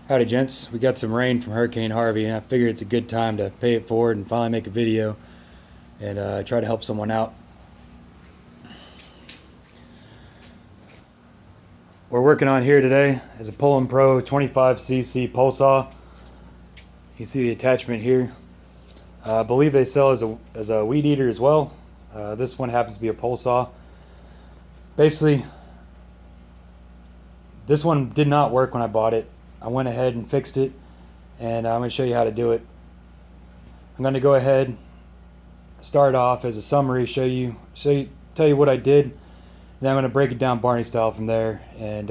Howdy gents, we got some rain from Hurricane Harvey and I figured it's a good time to pay it forward and finally make a video and try to help someone out. We're working on here today is a Poulan Pro 25cc pole saw. You see the attachment here. I believe they sell as a weed eater as well. This one happens to be a pole saw. Basically, this one did not work when I bought it. I went ahead and fixed it, and I'm going to show you how to do it. I'm going to go ahead, start off as a summary, tell you what I did. Then I'm going to break it down Barney style from there and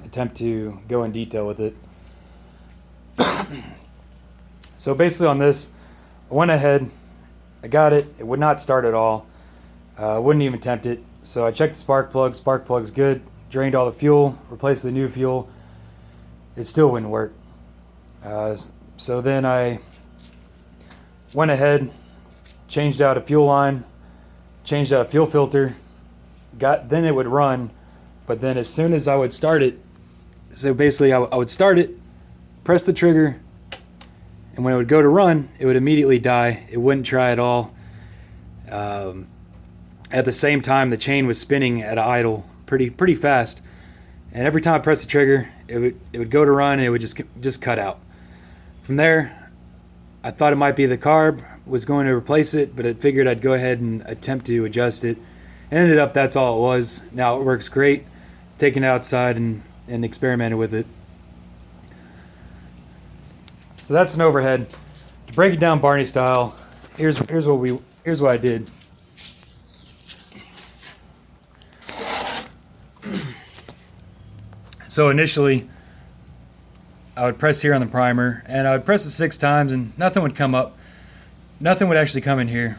attempt to go in detail with it. So basically on this, I went ahead, I got it. It would not start at all. Wouldn't even attempt it. So I checked the spark plug. Spark plug's good. Drained all the fuel, replaced the new fuel. It still wouldn't work. So then I went ahead, changed out a fuel line, changed out a fuel filter. Then it would run, but then as soon as I would start it, so basically I would start it, press the trigger, and when it would go to run, it would immediately die. It wouldn't try at all. At the same time, the chain was spinning at an idle pretty fast, and every time I pressed the trigger, it would go to run and it would just cut out. From there, I thought it might be the carb was going to replace it, but I figured I'd go ahead and attempt to adjust it. And ended up that's all it was. Now it works great. Taken it outside and experimented with it. So that's an overhead. To break it down Barney style, here's what I did. So initially, I would press here on the primer, and I would press it 6 times, and nothing would come up. Nothing would actually come in here.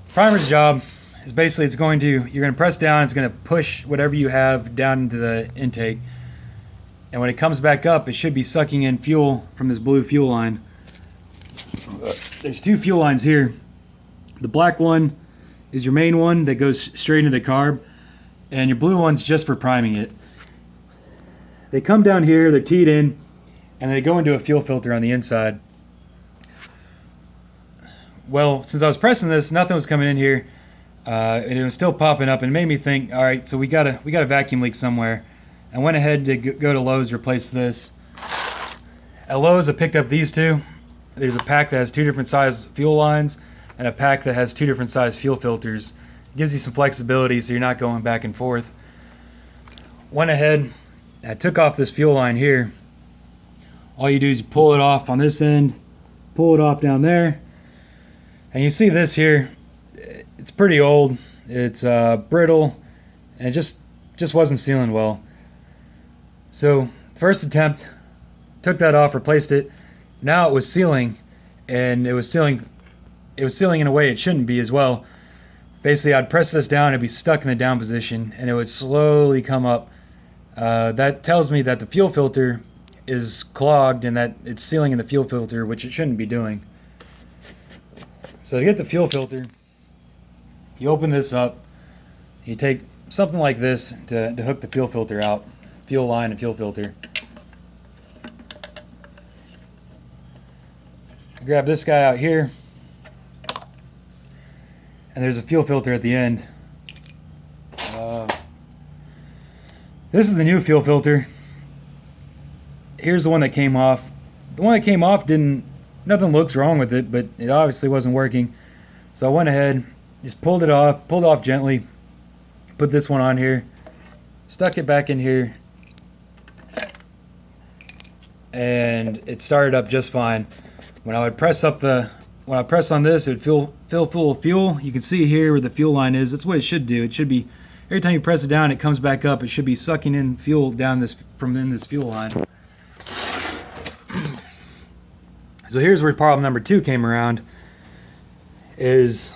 Primer's job is basically you're going to press down, it's going to push whatever you have down into the intake. And when it comes back up, it should be sucking in fuel from this blue fuel line. There's 2 fuel lines here. The black one is your main one that goes straight into the carb, and your blue one's just for priming it. They come down here, they're teed in, and they go into a fuel filter on the inside. Well, since I was pressing this, nothing was coming in here, and it was still popping up, and it made me think, all right, so we got a vacuum leak somewhere. I went ahead to go to Lowe's, replace this. At Lowe's, I picked up these 2. There's a pack that has 2 different size fuel lines, and a pack that has 2 different size fuel filters. It gives you some flexibility, so you're not going back and forth. Went ahead. I took off this fuel line here. All you do is you pull it off on this end, pull it off down there, and you see this here. It's pretty old. It's brittle, and it just wasn't sealing well. So first attempt, took that off, replaced it. Now it was sealing, and it was sealing in a way it shouldn't be as well. Basically, I'd press this down, it'd be stuck in the down position, and it would slowly come up. That tells me that the fuel filter is clogged and that it's sealing in the fuel filter, which it shouldn't be doing. So to get the fuel filter, you open this up, you take something like this to hook the fuel filter out, fuel line and fuel filter. Grab this guy out here, and there's a fuel filter at the end. This is the new fuel filter. Here's the one that came off. The one that came off nothing looks wrong with it, but it obviously wasn't working. So I went ahead, just pulled it off gently, put this one on here, stuck it back in here, and it started up just fine. When I press on this, it would fill full of fuel. You can see here where the fuel line is. That's what it should do. It should be, every time you press it down, it comes back up. It should be sucking in fuel from in this fuel line. So here's where problem number 2 came around. Is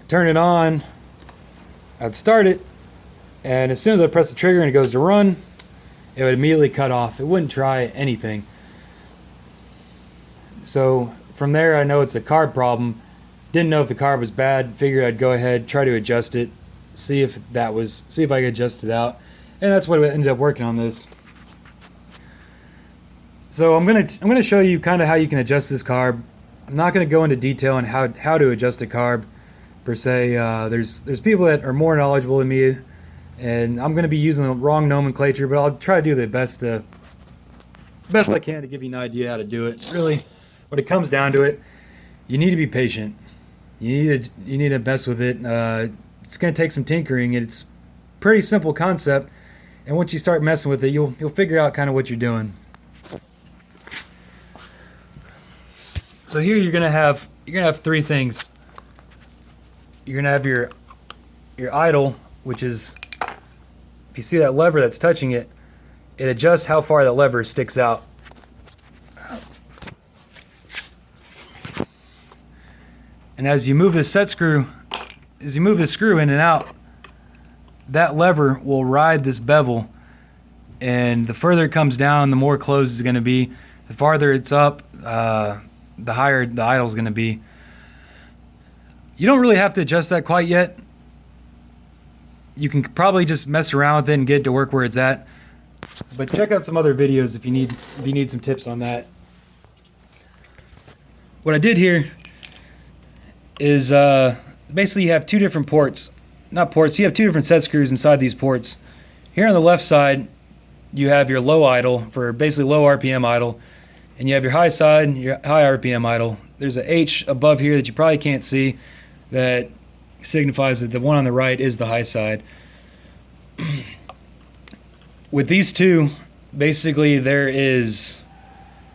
turn it on, I'd start it, and as soon as I press the trigger and it goes to run, it would immediately cut off. It wouldn't try anything. So from there, I know it's a carb problem. Didn't know if the carb was bad. Figured I'd go ahead, try to adjust it, see if I could adjust it out, and that's what I ended up working on this. So I'm gonna show you kind of how you can adjust this carb. I'm not gonna go into detail on how to adjust a carb per se. There's people that are more knowledgeable than me, and I'm gonna be using the wrong nomenclature, but I'll try to do the best I can to give you an idea how to do it. Really, when it comes down to it, you need to be patient. You need to mess with it. It's gonna take some tinkering. It's pretty simple concept, and once you start messing with it, you'll figure out kind of what you're doing. So here you're gonna have three things. You're gonna have your idle, which is, if you see that lever that's touching it, it adjusts how far that lever sticks out. And as you move the screw in and out, that lever will ride this bevel, and the further it comes down, the more closed it's going to be. The farther it's up, the higher the idle is going to be. You don't really have to adjust that quite yet. You can probably just mess around with it and get it to work where it's at. But check out some other videos if you need some tips on that. What I did here is basically you have two different ports. Not ports, you have two different set screws inside these ports. Here on the left side, you have your low idle for basically low RPM idle. And you have your high side, your high RPM idle. There's a H above here that you probably can't see that signifies that the one on the right is the high side. With these two, basically you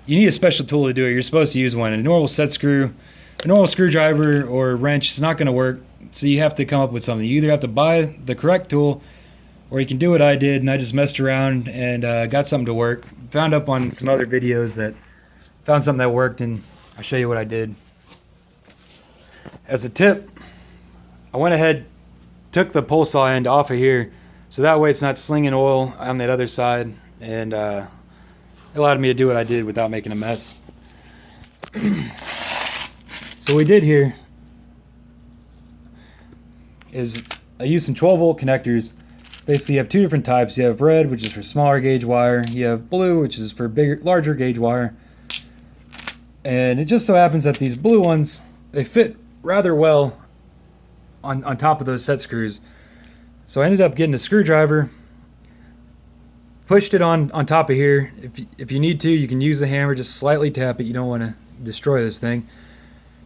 need a special tool to do it. You're supposed to use one. A normal screwdriver or wrench is not going to work, so you have to come up with something. You either have to buy the correct tool, or you can do what I did, and I just messed around and got something to work. Found up on some other videos that found something that worked, and I'll show you what I did. As a tip, I went ahead, took the pole saw end off of here, so that way it's not slinging oil on that other side, and it allowed me to do what I did without making a mess. So what we did here is I used some 12-volt connectors. Basically, you have two different types. You have red, which is for smaller gauge wire. You have blue, which is for larger gauge wire. And it just so happens that these blue ones, they fit rather well on top of those set screws. So I ended up getting a screwdriver, pushed it on top of here. If you need to, you can use the hammer, just slightly tap it. You don't want to destroy this thing.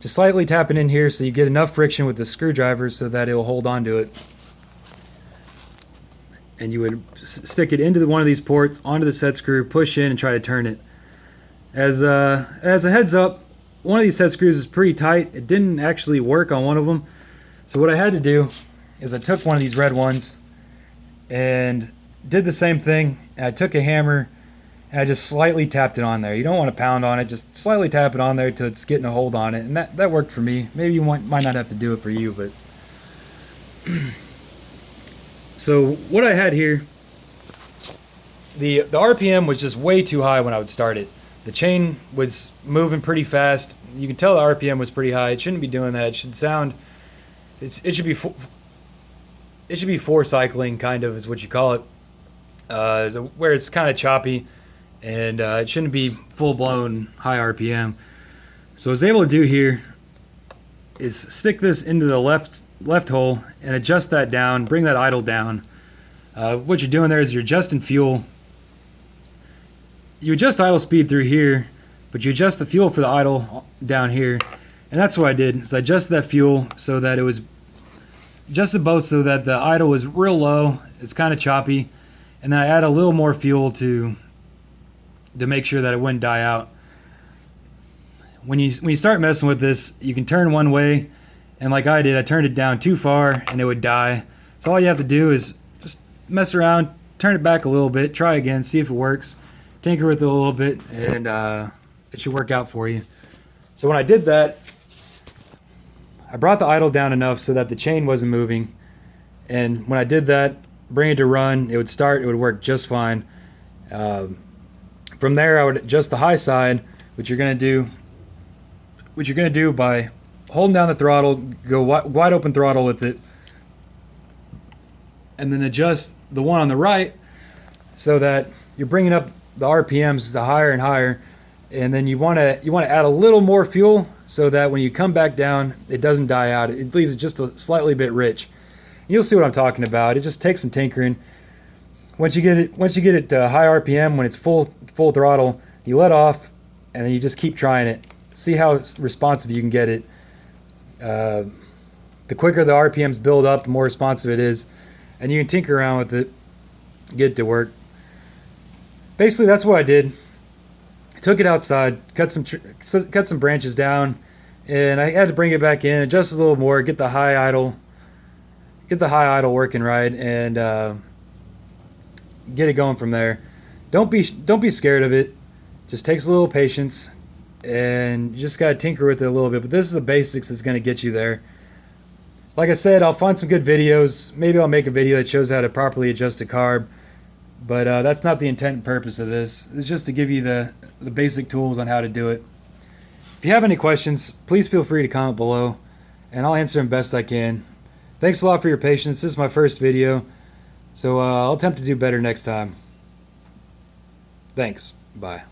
Just slightly tap it in here so you get enough friction with the screwdriver so that it will hold on to it. And you would stick it into one of these ports, onto the set screw, push in, and try to turn it. As a heads up, one of these set screws is pretty tight. It didn't actually work on one of them. So what I had to do is I took one of these red ones and did the same thing. And I took a hammer and I just slightly tapped it on there. You don't want to pound on it, just slightly tap it on there till it's getting a hold on it. And that worked for me. Maybe you might not have to do it for you, but... So what I had here, the RPM was just way too high when I would start it. The chain was moving pretty fast. You can tell the RPM was pretty high. It shouldn't be doing that. It should sound, it should be four cycling, kind of is what you call it, where it's kind of choppy, and it shouldn't be full blown high RPM. So what I was able to do here is stick this into the left hole and adjust that down, bring that idle down. What you're doing there is you're adjusting fuel. You adjust idle speed through here, but you adjust the fuel for the idle down here. And that's what I did, is I adjusted that fuel so that it was adjusted both so that the idle was real low, it's kind of choppy, and then I add a little more fuel to make sure that it wouldn't die out. When you start messing with this, you can turn one way, and like I did, I turned it down too far and it would die. So all you have to do is just mess around, turn it back a little bit, try again, see if it works, tinker with it a little bit, and it should work out for you. So when I did that, I brought the idle down enough so that the chain wasn't moving, and when I did that, bring it to run, it would start, it would work just fine. From there, I would adjust the high side, which you're going to do by holding down the throttle, go wide open throttle with it, and then adjust the one on the right so that you're bringing up the RPMs the higher and higher, and then you want to add a little more fuel so that when you come back down, it doesn't die out. It leaves it just a slightly bit rich. You'll see what I'm talking about. It just takes some tinkering. Once you get it to high RPM, when it's full throttle, you let off, and then you just keep trying it. See how responsive you can get it. The quicker the RPMs build up, the more responsive it is, and you can tinker around with it, get it to work. Basically, that's what I did. I took it outside, cut some branches down, and I had to bring it back in, adjust a little more, get the high idle working right, and get it going from there. Don't be scared of it. Just takes a little patience, and you just gotta tinker with it a little bit. But this is the basics that's gonna get you there. Like I said, I'll find some good videos. Maybe I'll make a video that shows how to properly adjust a carb. But that's not the intent and purpose of this. It's just to give you the basic tools on how to do it. If you have any questions, please feel free to comment below, and I'll answer them best I can. Thanks a lot for your patience. This is my first video, so I'll attempt to do better next time. Thanks. Bye.